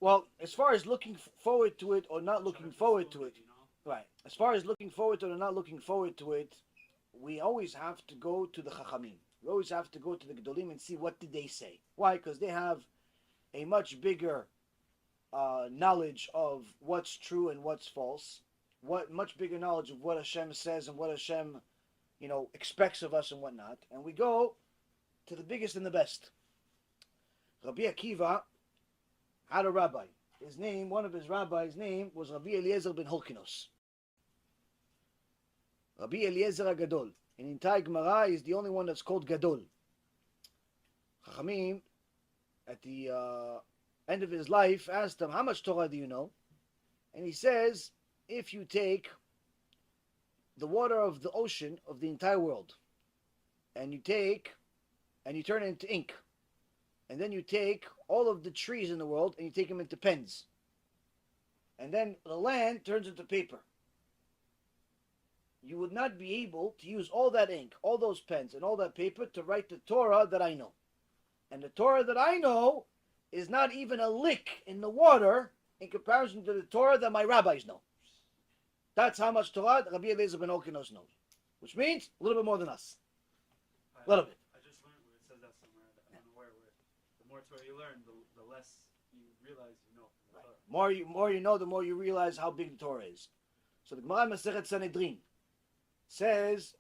Well, as far as looking forward to it or not looking forward to it, right? As far as looking forward to it or not looking forward to it, we always have to go to the Chachamim. We always have to go to the Gedolim and see what did they say. Why? Because they have a much bigger knowledge of what's true and what's false. What much bigger knowledge of what Hashem says and what Hashem, expects of us and whatnot. And we go to the biggest and the best. Rabbi Akiva had a rabbi. His name, one of his rabbis' name was Rabbi Eliezer ben Holkinos. Rabbi Eliezer Gadol. In entire Gemara, is the only one that's called Gadol. Chachamim, at the end of his life, asked him, how much Torah do you know? And he says, if you take the water of the ocean of the entire world, and you turn it into ink, and then you take all of the trees in the world and you take them into pens, and then the land turns into paper, you would not be able to use all that ink, all those pens, and all that paper to write the Torah that I know. And the Torah that I know is not even a lick in the water in comparison to the Torah that my rabbis know. That's how much Torah Rabbi Eliezer ben Holkinos knows. Which means a little bit more than us. A little bit. I just learned where it says that somewhere. I don't know where. The more Torah you learn, the less you realize you know. Right. More you know, the more you realize how big the Torah is. So the Gemara Masechet Sanhedrin says,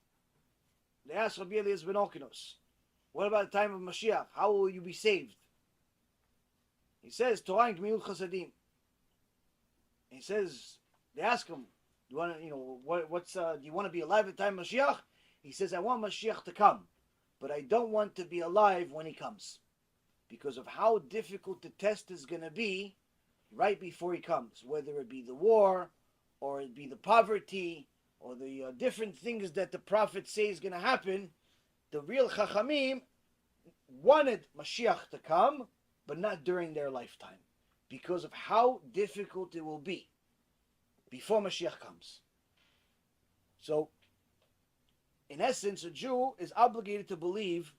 they asked Rabbi Eliezer ben Holkinos, what about the time of Mashiach? How will you be saved? He says, Torah and Gemilut Chasadim. He says, they ask him, do you want to, do you want to be alive at the time of Mashiach? He says, I want Mashiach to come, but I don't want to be alive when he comes, because of how difficult the test is going to be right before he comes, whether it be the war, or it be the poverty, or the different things that the prophet says is going to happen. The real Chachamim wanted Mashiach to come, but not during their lifetime, because of how difficult it will be before Mashiach comes. So, in essence, a Jew is obligated to believe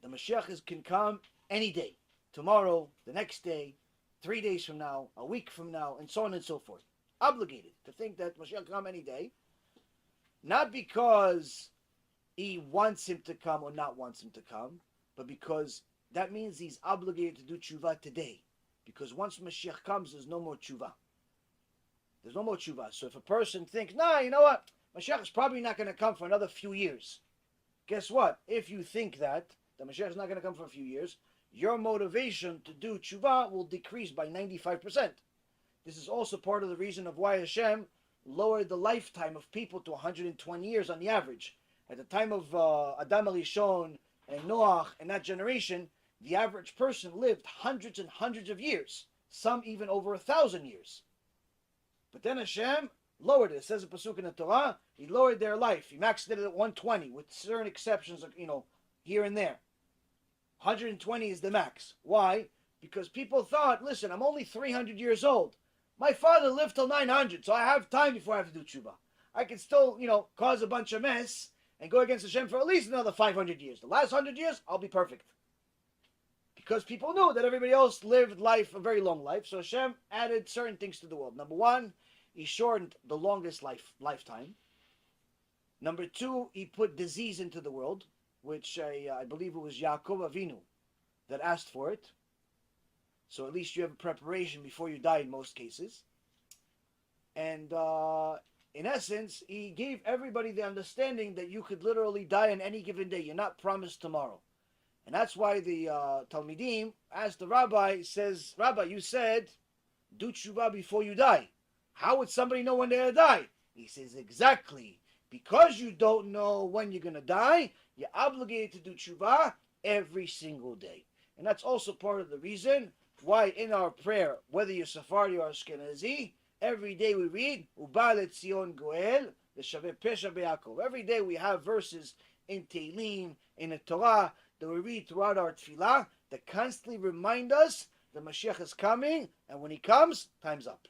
the Mashiach can come any day, tomorrow, the next day, 3 days from now, a week from now, and so on and so forth. Obligated to think that Mashiach can come any day, not because he wants him to come or not wants him to come, but because that means he's obligated to do tshuva today. Because once Mashiach comes, there's no more tshuva. There's no more tshuva. So if a person thinks, you know what? Mashiach is probably not going to come for another few years. Guess what? If you think that Mashiach is not going to come for a few years, your motivation to do tshuva will decrease by 95%. This is also part of the reason of why Hashem lowered the lifetime of people to 120 years on the average. At the time of Adam Arishon and Noach and that generation, the average person lived hundreds and hundreds of years, some even over 1,000 years. But then Hashem lowered it. It says in Pasuk in the Torah, He lowered their life. He maxed it at 120, with certain exceptions, here and there. 120 is the max. Why? Because people thought, listen, I'm only 300 years old. My father lived till 900, so I have time before I have to do tshuva. I can still, cause a bunch of mess and go against Hashem for at least another 500 years. The last 100 years, I'll be perfect. Because people knew that everybody else lived life, a very long life, so Hashem added certain things to the world. Number one, He shortened the longest lifetime. Number two, He put disease into the world, which I believe it was Yaakov Avinu that asked for it. So at least you have a preparation before you die in most cases. And in essence, He gave everybody the understanding that you could literally die on any given day. You're not promised tomorrow. And that's why the Talmidim asked the rabbi, says, Rabbi, you said, do tshuva before you die. How would somebody know when they're going to die? He says, exactly. Because you don't know when you're going to die, you're obligated to do tshuva every single day. And that's also part of the reason why in our prayer, whether you're Sephardi or Ashkenazi, every day we read, Uba leTzion Goel, L'shaveh Pesha Be'Yakov. Every day we have verses in Tehillim, in the Torah, that we read throughout our tefillah, that constantly remind us the Mashiach is coming, and when He comes, time's up.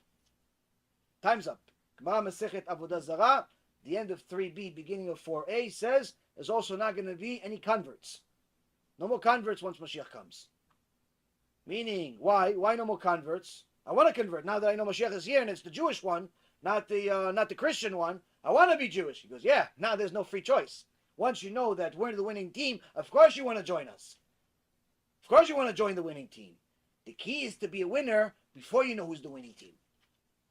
Time's up. Gemara Masechet Avodah Zarah, the end of 3b, beginning of 4a, says there's also not going to be any converts. No more converts once Mashiach comes. Meaning, why? Why no more converts? I want to convert now that I know Mashiach is here and it's the Jewish one, not the Christian one. I want to be Jewish. He goes, yeah. Now there's no free choice. Once you know that we're the winning team, of course you want to join us. Of course you want to join the winning team. The key is to be a winner before you know who's the winning team.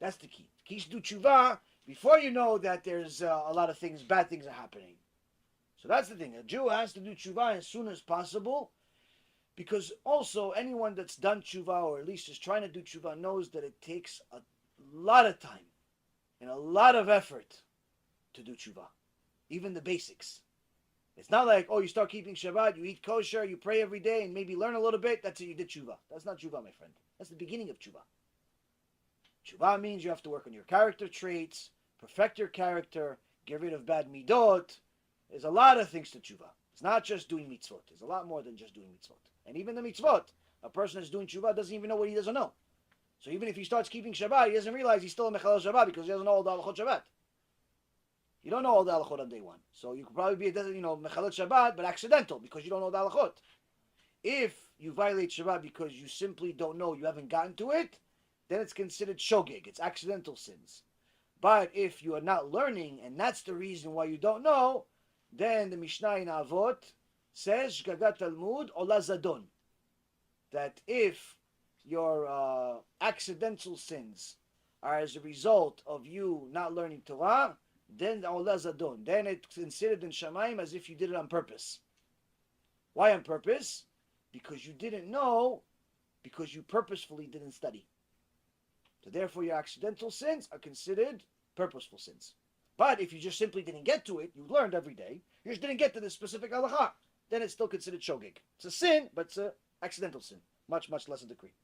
That's the key. The key is to do tshuva before you know that there's a lot of things, bad things are happening. So that's the thing. A Jew has to do tshuva as soon as possible, because also anyone that's done tshuva, or at least is trying to do tshuva, knows that it takes a lot of time and a lot of effort to do tshuva. Even the basics. It's not like, oh, you start keeping Shabbat, you eat kosher, you pray every day, and maybe learn a little bit, that's it, you did tshuva. That's not tshuva, my friend. That's the beginning of tshuva. Tshuva means you have to work on your character traits, perfect your character, get rid of bad midot. There's a lot of things to tshuva. It's not just doing mitzvot. There's a lot more than just doing mitzvot. And even the mitzvot, a person that's doing tshuva doesn't even know what he doesn't know. So even if he starts keeping Shabbat, he doesn't realize he's still a mechalel Shabbat because he doesn't know all the halachot Shabbat. You don't know all the halachot on day one. So you could probably be, mechalel Shabbat, but accidental because you don't know the halachot. If you violate Shabbat because you simply don't know, you haven't gotten to it, then it's considered shogeg. It's accidental sins. But if you are not learning, and that's the reason why you don't know, then the Mishnah in Avot says, Shgagat Talmud Ola Zadon. That if your accidental sins are as a result of you not learning Torah, then Ola Zadon. Then it's considered in Shamayim as if you did it on purpose. Why on purpose? Because you didn't know, because you purposefully didn't study. So therefore your accidental sins are considered purposeful sins. But if you just simply didn't get to it, you learned every day, you just didn't get to this specific halacha, then it's still considered shogeg. It's a sin, but it's an accidental sin. Much, much less a decree.